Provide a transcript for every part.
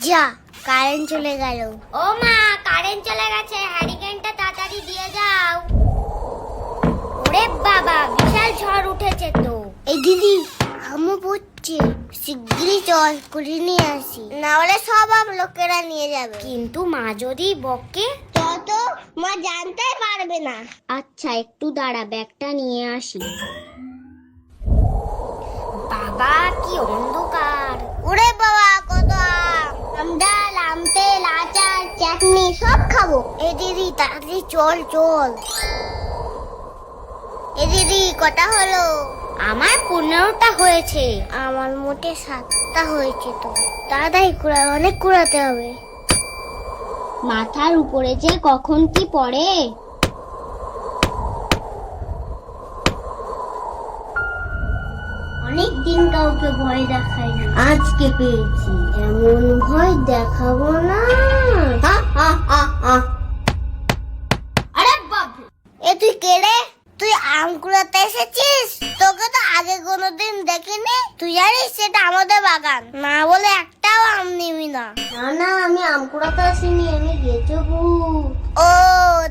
যা কারেন্ট চলে গেল। ও মা, কারেন্ট চলে গেছে, হ্যারিকেনটা তাড়াতাড়ি দিয়ে যাও। ওরে বাবা, বিশাল ঝড় উঠেছে তো। এই দিদি, আমও পড়ছে, শিগগিরই চল করে নিয়ে আসি, না হলে সব লোকেরা নিয়ে যাবে। কিন্তু মা যদি বকে? তত মা জানতেই পারবে না। আচ্ছা একটু দাঁড়া, ব্যাগটা নিয়ে আসি। বাবা কি অন্ধকার! ওরে বাবা, কত আম, ডাল, আম তেল, আচার, চাটনি সব খাবো। এই দিদি তাড়াতাড়ি চল চল। এই দিদি কটা হলো? আমার 15টা হয়েছে। আমার মোটে 7টা হয়েছে। তো তাড়াতাড়ি কুড়া, অনেক কুড়াতে হবে। মাথার উপরে যে কখন কি পড়ে। অনেক দিন কাউকে ভয় দেখাইনি, আজকে পেয়েছি। এমন ভয় দেখাবো না। আরে বাবু, এ তুই কে রে? তুই আম কুড়াতে এসেছিস? তোকে তো আগে কোনোদিন দেখিনি। তুই জানিস সেটা আমাদের বাগান, না বলে একটাও আম নিবি না। না না, আমি আম কুড়াতে আসিনি, আমি গেছো ভূত। ও,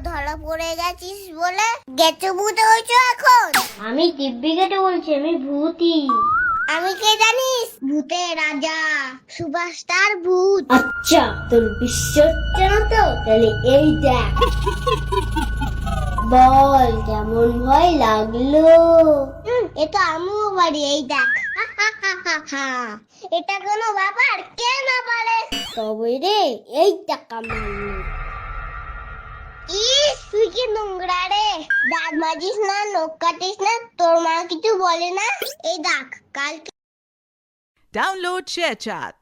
ধরা পড়ে গেছিস বলে গেছো ভূত হয়েছো এখন? আমি দিব্যি কেটে বলছি, আমি ভূতই। আমি কে জানিস? ভূতের রাজা, সুপারস্টার ভূত। আচ্ছা, তোর বিশ্বাস হচ্ছে না তো? তাহলে এই দেখ। বল, কেমন ভয় লাগলো? এটা আমিও পারি, এই দেখ। এটা কোনো ব্যাপার? কে না পারে? তবে রে, এই টাকা মারলো। ইস, তুই কি নোংরা রে! দাঁত মাজিস না, নখ কাটিস না, তোর মা কিছু বলে না? এই দেখ, কালকে Download ShareChat.